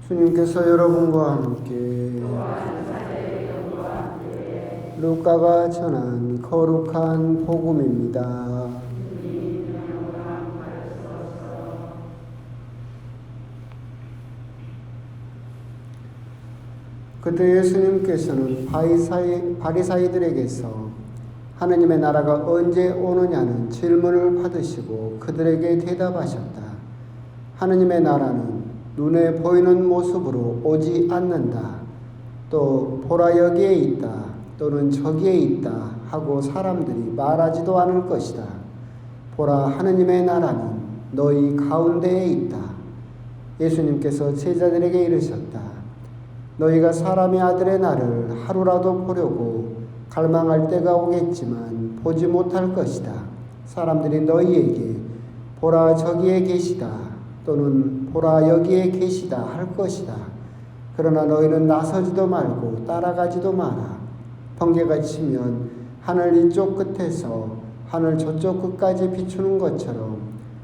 주님께서 여러분과 함께 루카가 전한 거룩한 복음입니다. 그때 예수님께서는 바리사이들에게서 하느님의 나라가 언제 오느냐는 질문을 받으시고 그들에게 대답하셨다. 하느님의 나라는 눈에 보이는 모습으로 오지 않는다. 또 보라 여기에 있다 또는 저기에 있다 하고 사람들이 말하지도 않을 것이다. 보라 하느님의 나라는 너희 가운데에 있다. 예수님께서 제자들에게 이르셨다. 너희가 사람의 아들의 날을 하루라도 보려고 갈망할 때가 오겠지만 보지 못할 것이다. 사람들이 너희에게 보라 저기에 계시다 또는 보라 여기에 계시다 할 것이다. 그러나 너희는 나서지도 말고 따라가지도 마라. 번개가 치면 하늘 이쪽 끝에서 하늘 저쪽 끝까지 비추는 것처럼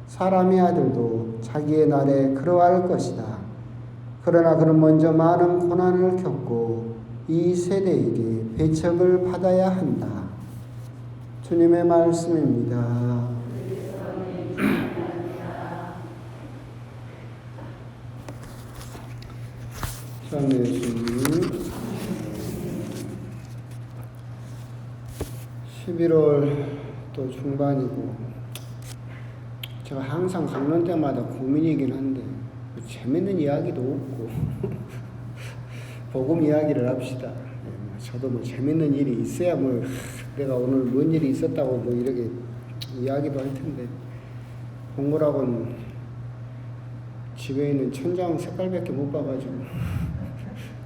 사람의 아들도 자기의 날에 그러할 것이다. 그러나 그는 먼저 많은 고난을 겪고 이 세대에게 배척을 받아야 한다. 주님의 말씀입니다. 참 예수님 11월 또 중반이고 제가 항상 강론 때마다 고민이긴 한데 재밌는 이야기도 없고 복음 이야기를 합시다. 저도 뭐 재밌는 일이 있어야 뭐 내가 오늘 뭔 일이 있었다고 뭐 이렇게 이야기도 할 텐데 본거라고는 집에 있는 천장 색깔밖에 못 봐가지고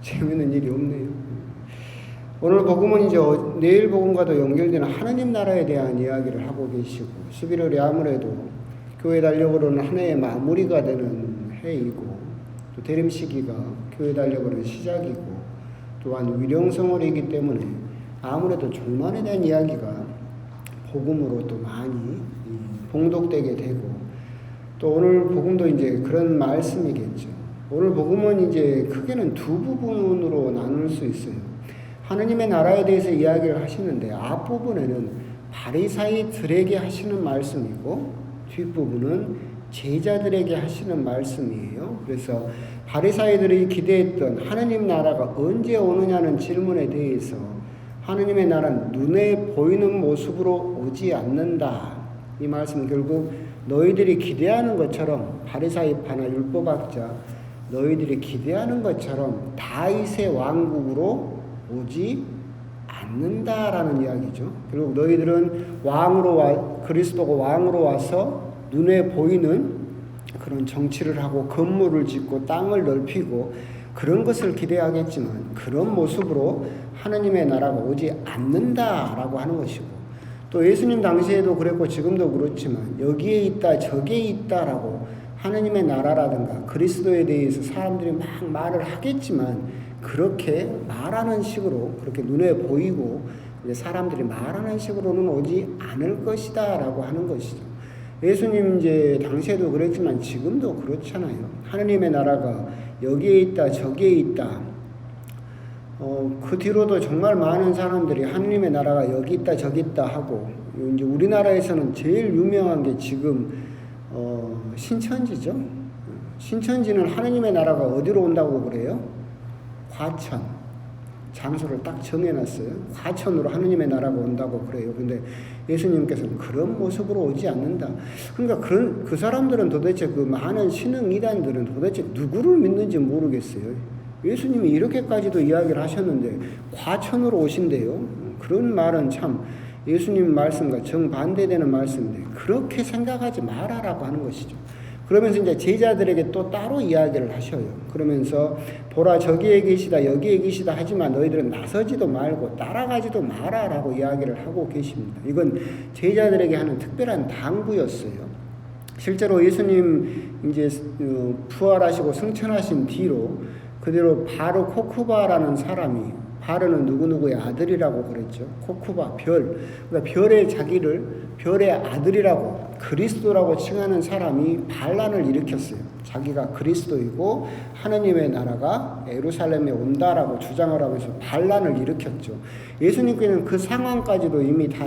재밌는 일이 없네요. 오늘 복음은 이제 내일 복음과도 연결되는 하느님 나라에 대한 이야기를 하고 계시고 11월이 아무래도 교회 달력으로는 한 해의 마무리가 되는 해이고 또 대림 시기가 교회 달력으로는 시작이고 또한 위령성월이기 때문에 아무래도 종말에 대한 이야기가 복음으로 또 많이 봉독되게 되고 또 오늘 복음도 이제 그런 말씀이겠죠. 오늘 복음은 이제 크게는 두 부분으로 나눌 수 있어요. 하느님의 나라에 대해서 이야기를 하시는데 앞부분에는 바리사이들에게 하시는 말씀이고 뒷부분은 제자들에게 하시는 말씀이에요. 그래서 바리사이들이 기대했던 하느님 나라가 언제 오느냐는 질문에 대해서 하느님의 나라는 눈에 보이는 모습으로 오지 않는다. 이 말씀은 결국 너희들이 기대하는 것처럼 바리사이파나 율법학자 너희들이 기대하는 것처럼 다윗의 왕국으로 오지 않는다라는 이야기죠. 결국 너희들은 그리스도가 왕으로 와서 눈에 보이는 그런 정치를 하고 건물을 짓고 땅을 넓히고 그런 것을 기대하겠지만 그런 모습으로 하느님의 나라가 오지 않는다라고 하는 것이고 또 예수님 당시에도 그랬고 지금도 그렇지만 여기에 있다 저기에 있다라고 하느님의 나라라든가 그리스도에 대해서 사람들이 막 말을 하겠지만 그렇게 말하는 식으로 그렇게 눈에 보이고 사람들이 말하는 식으로는 오지 않을 것이다 라고 하는 것이죠. 예수님 이제 당시에도 그랬지만 지금도 그렇잖아요. 하느님의 나라가 여기에 있다 저기에 있다. 그 뒤로도 정말 많은 사람들이 하느님의 나라가 여기 있다 저기 있다 하고 이제 우리나라에서는 제일 유명한 게 지금 신천지죠. 신천지는 하느님의 나라가 어디로 온다고 그래요? 과천. 장소를 딱 정해놨어요. 과천으로 하느님의 나라가 온다고 그래요. 근데 예수님께서는 그런 모습으로 오지 않는다. 그러니까 그 사람들은 도대체 그 많은 신흥 이단들은 도대체 누구를 믿는지 모르겠어요. 예수님이 이렇게까지도 이야기를 하셨는데 과천으로 오신대요. 그런 말은 참 예수님 말씀과 정반대되는 말씀인데 그렇게 생각하지 말아라고 하는 것이죠. 그러면서 이제 제자들에게 또 따로 이야기를 하셔요. 그러면서 보라 저기에 계시다 여기에 계시다 하지만 너희들은 나서지도 말고 따라가지도 마라라고 이야기를 하고 계십니다. 이건 제자들에게 하는 특별한 당부였어요. 실제로 예수님 이제 부활하시고 승천하신 뒤로 그대로 바로 코쿠바라는 사람이 바르는 누구누구의 아들이라고 그랬죠. 코쿠바, 별. 그러니까 별의 자기를 별의 아들이라고 그리스도라고 칭하는 사람이 반란을 일으켰어요. 자기가 그리스도이고 하느님의 나라가 예루살렘에 온다라고 주장을 하면서 반란을 일으켰죠. 예수님께는 그 상황까지도 이미 다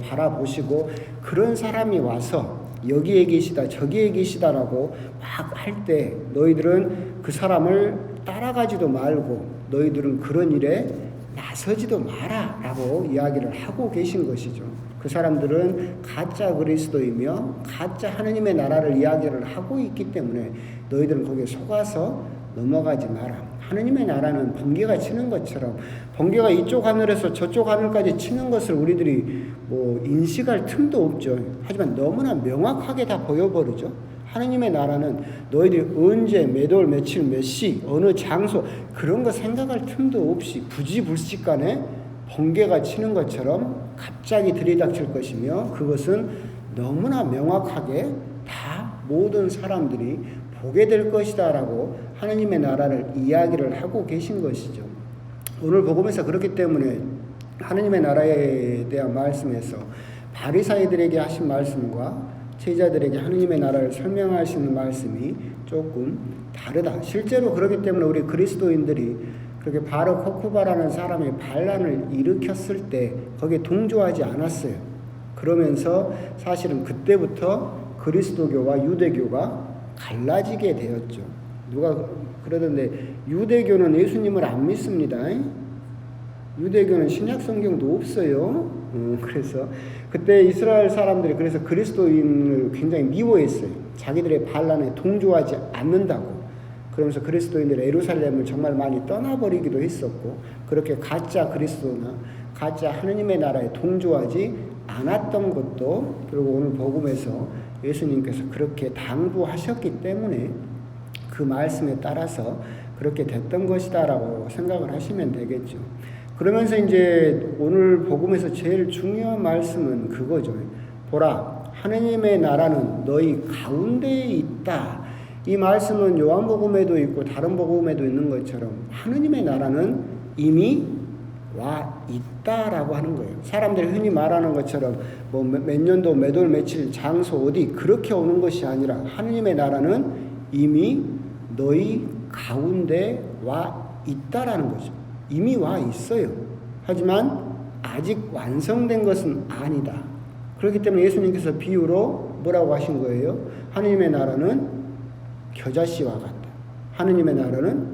바라보시고 그런 사람이 와서 여기에 계시다 저기에 계시다라고 막 할 때 너희들은 그 사람을 따라가지도 말고 너희들은 그런 일에 나서지도 마라 라고 이야기를 하고 계신 것이죠. 그 사람들은 가짜 그리스도이며 가짜 하느님의 나라를 이야기를 하고 있기 때문에 너희들은 거기에 속아서 넘어가지 마라. 하느님의 나라는 번개가 치는 것처럼 번개가 이쪽 하늘에서 저쪽 하늘까지 치는 것을 우리들이 뭐 인식할 틈도 없죠. 하지만 너무나 명확하게 다 보여버리죠. 하느님의 나라는 너희들이 언제 몇 월 며칠 몇 시 어느 장소 그런 거 생각할 틈도 없이 부지불식간에 번개가 치는 것처럼 갑자기 들이닥칠 것이며 그것은 너무나 명확하게 다 모든 사람들이 보게 될 것이다 라고 하느님의 나라를 이야기를 하고 계신 것이죠. 오늘 복음에서 그렇기 때문에 하느님의 나라에 대한 말씀에서 바리사이들에게 하신 말씀과 제자들에게 하느님의 나라를 설명하시는 말씀이 조금 다르다. 실제로 그렇기 때문에 우리 그리스도인들이 그렇게 바르 코크바라는 사람이 반란을 일으켰을 때 거기에 동조하지 않았어요. 그러면서 사실은 그때부터 그리스도교와 유대교가 갈라지게 되었죠. 누가 그러던데 유대교는 예수님을 안 믿습니다. 유대교는 신약 성경도 없어요. 그래서 그때 이스라엘 사람들이 그래서 그리스도인을 굉장히 미워했어요. 자기들의 반란에 동조하지 않는다고. 그러면서 그리스도인들의 예루살렘을 정말 많이 떠나버리기도 했었고 그렇게 가짜 그리스도나 가짜 하느님의 나라에 동조하지 않았던 것도 그리고 오늘 복음에서 예수님께서 그렇게 당부하셨기 때문에 그 말씀에 따라서 그렇게 됐던 것이다라고 생각을 하시면 되겠죠. 그러면서 이제 오늘 복음에서 제일 중요한 말씀은 그거죠. 보라, 하느님의 나라는 너희 가운데에 있다. 이 말씀은 요한복음에도 있고 다른 복음에도 있는 것처럼 하느님의 나라는 이미 와 있다라고 하는 거예요. 사람들이 흔히 말하는 것처럼 뭐 몇 년도 몇 월 며칠 장소 어디 그렇게 오는 것이 아니라 하느님의 나라는 이미 너희 가운데 와 있다라는 거죠. 이미 와 있어요. 하지만 아직 완성된 것은 아니다. 그렇기 때문에 예수님께서 비유로 뭐라고 하신 거예요? 하느님의 나라는 겨자씨와 같다. 하느님의 나라는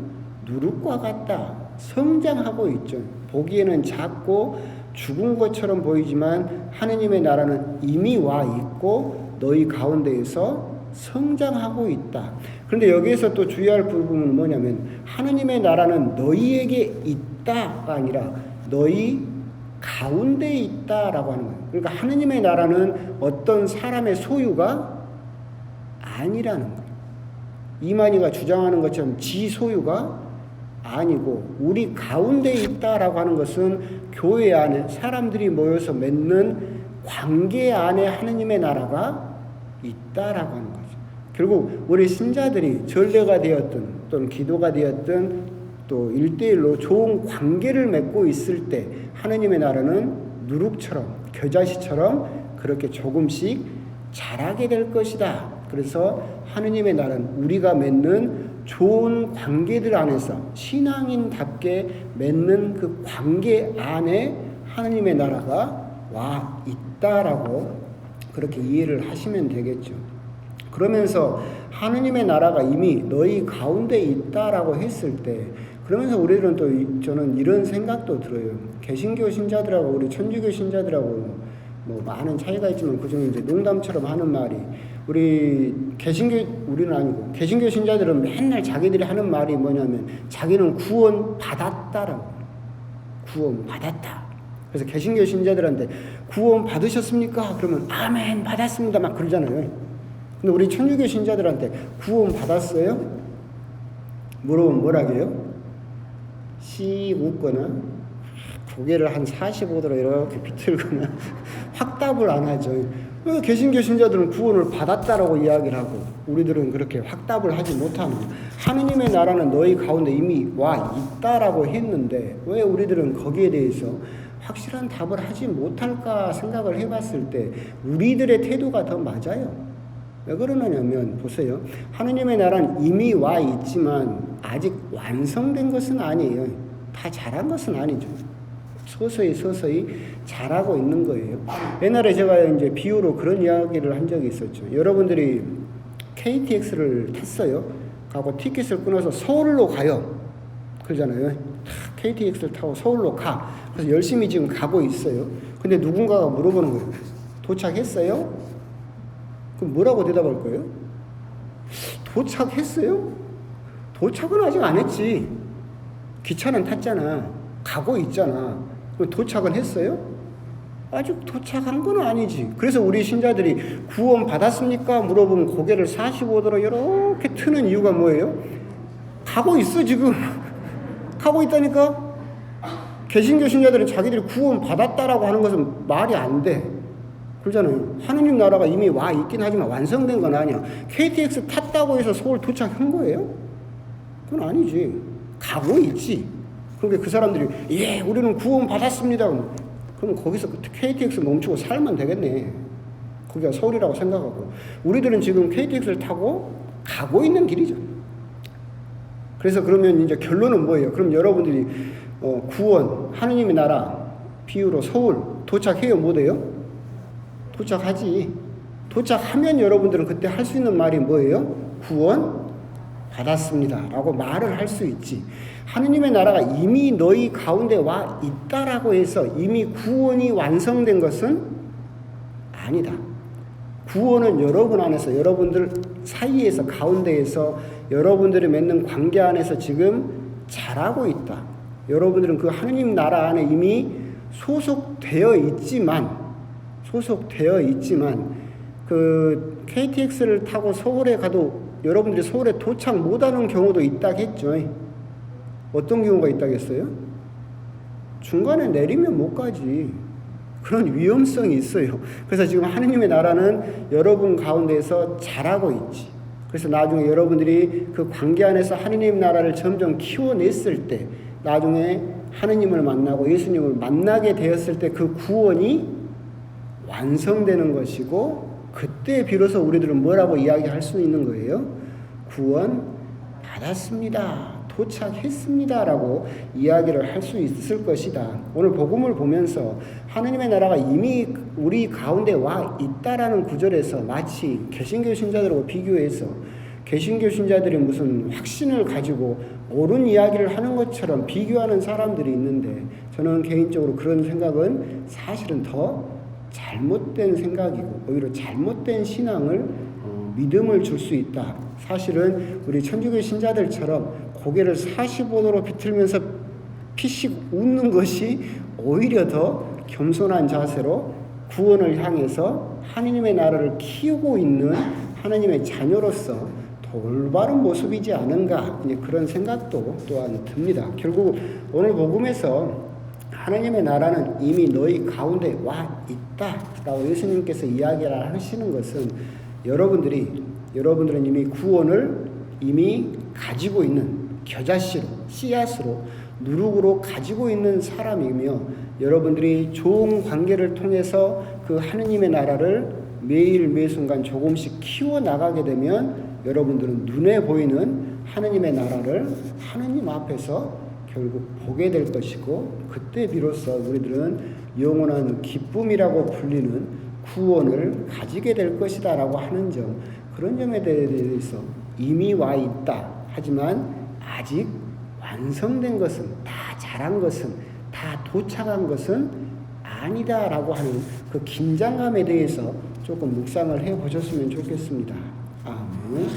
누룩과 같다. 성장하고 있죠. 보기에는 작고 죽은 것처럼 보이지만 하느님의 나라는 이미 와 있고 너희 가운데에서 성장하고 있다. 그런데 여기에서 또 주의할 부분은 뭐냐면 하느님의 나라는 너희에게 있다가 아니라 너희 가운데에 있다라고 하는 거예요. 그러니까 하느님의 나라는 어떤 사람의 소유가 아니라는 거예요. 이만희가 주장하는 것처럼 지 소유가 아니고 우리 가운데 있다라고 하는 것은 교회 안에 사람들이 모여서 맺는 관계 안에 하느님의 나라가 있다라고 하는 거죠. 결국 우리 신자들이 전례가 되었든 또는 기도가 되었든 또 1대1로 좋은 관계를 맺고 있을 때 하느님의 나라는 누룩처럼 겨자씨처럼 그렇게 조금씩 자라게 될 것이다. 그래서 하느님의 나라는 우리가 맺는 좋은 관계들 안에서 신앙인답게 맺는 그 관계 안에 하느님의 나라가 와 있다라고 그렇게 이해를 하시면 되겠죠. 그러면서 하느님의 나라가 이미 너희 가운데 있다라고 했을 때 그러면서 우리들은 또 저는 이런 생각도 들어요. 개신교 신자들하고 우리 천주교 신자들하고 뭐 많은 차이가 있지만 그중에 이제 농담처럼 하는 말이 우리 우리는 아니고 개신교 신자들은 맨날 자기들이 하는 말이 뭐냐면 자기는 구원 받았다라고. 구원 받았다. 그래서 개신교 신자들한테 구원 받으셨습니까? 그러면 아멘 받았습니다 막 그러잖아요. 근데 우리 천주교 신자들한테 구원 받았어요? 물어보면 뭐라고요? 씩 웃거나 고개를 한 45도로 이렇게 비틀거나 확답을 안 하죠. 개신교 신자들은 구원을 받았다라고 이야기를 하고 우리들은 그렇게 확답을 하지 못하는 하느님의 나라는 너희 가운데 이미 와 있다라고 했는데 왜 우리들은 거기에 대해서 확실한 답을 하지 못할까 생각을 해봤을 때 우리들의 태도가 더 맞아요. 왜 그러느냐면 보세요. 하느님의 나라는 이미 와 있지만 아직 완성된 것은 아니에요. 다 자란 것은 아니죠. 서서히 자라고 있는 거예요. 옛날에 제가 이제 비유로 그런 이야기를 한 적이 있었죠. 여러분들이 KTX를 탔어요. 가고 티켓을 끊어서 서울로 가요. 그러잖아요. KTX를 타고 서울로 가. 그래서 열심히 지금 가고 있어요. 근데 누군가가 물어보는 거예요. 도착했어요? 그럼 뭐라고 대답할 거예요? 도착했어요? 도착은 아직 안 했지. 기차는 탔잖아. 가고 있잖아. 그럼 도착은 했어요? 아직 도착한 건 아니지. 그래서 우리 신자들이 구원 받았습니까? 물어보면 고개를 45도로 이렇게 트는 이유가 뭐예요? 가고 있어 지금. 가고 있다니까. 개신교 신자들은 자기들이 구원 받았다라고 하는 것은 말이 안 돼. 그러잖아요. 하느님 나라가 이미 와 있긴 하지만 완성된 건 아니야. KTX 탔다고 해서 서울 도착한 거예요? 그건 아니지. 가고 있지. 그러니까 그 사람들이 예 우리는 구원 받았습니다. 그럼 거기서 KTX 멈추고 살면 되겠네. 거기가 서울이라고 생각하고. 우리들은 지금 KTX를 타고 가고 있는 길이죠. 그래서 그러면 이제 결론은 뭐예요? 그럼 여러분들이 구원, 하느님의 나라, 비유로 서울 도착해요? 못해요? 도착하지. 도착하면 여러분들은 그때 할 수 있는 말이 뭐예요? 구원 받았습니다 라고 말을 할 수 있지. 하느님의 나라가 이미 너희 가운데 와 있다라고 해서 이미 구원이 완성된 것은 아니다. 구원은 여러분 안에서, 여러분들 사이에서, 가운데에서, 여러분들이 맺는 관계 안에서 지금 자라고 있다. 여러분들은 그 하느님 나라 안에 이미 소속되어 있지만 그 KTX를 타고 서울에 가도 여러분들이 서울에 도착 못하는 경우도 있다겠죠. 어떤 경우가 있다겠어요? 중간에 내리면 못 가지. 그런 위험성이 있어요. 그래서 지금 하느님의 나라는 여러분 가운데서 자라고 있지. 그래서 나중에 여러분들이 그 관계 안에서 하느님 나라를 점점 키워냈을 때, 나중에 하느님을 만나고 예수님을 만나게 되었을 때 그 구원이 완성되는 것이고, 그때 비로소 우리들은 뭐라고 이야기할 수 있는 거예요? 구원 받았습니다. 도착했습니다. 라고 이야기를 할 수 있을 것이다. 오늘 복음을 보면서 하느님의 나라가 이미 우리 가운데 와 있다라는 구절에서 마치 개신교 신자들하고 비교해서 개신교 신자들이 무슨 확신을 가지고 옳은 이야기를 하는 것처럼 비교하는 사람들이 있는데, 저는 개인적으로 그런 생각은 사실은 더 잘못된 생각이고 오히려 잘못된 신앙을 믿음을 줄 수 있다. 사실은 우리 천주교 신자들처럼 고개를 45도로 비틀면서 피식 웃는 것이 오히려 더 겸손한 자세로 구원을 향해서 하느님의 나라를 키우고 있는 하느님의 자녀로서 올바른 모습이지 않은가, 이제 그런 생각도 또한 듭니다. 결국 오늘 복음에서 하느님의 나라는 이미 너희 가운데 와 있다라고 예수님께서 이야기를 하시는 것은 여러분들은 이미 구원을 이미 가지고 있는 겨자씨로, 씨앗으로, 누룩으로 가지고 있는 사람이며, 여러분들이 좋은 관계를 통해서 그 하느님의 나라를 매일 매순간 조금씩 키워나가게 되면 여러분들은 눈에 보이는 하느님의 나라를 하느님 앞에서 결국 보게 될 것이고, 그때 비로소 우리들은 영원한 기쁨이라고 불리는 구원을 가지게 될 것이다 라고 하는 점, 그런 점에 대해서 이미 와 있다. 하지만 아직 완성된 것은, 다 자란 것은, 다 도착한 것은 아니다 라고 하는 그 긴장감에 대해서 조금 묵상을 해 보셨으면 좋겠습니다. 아멘.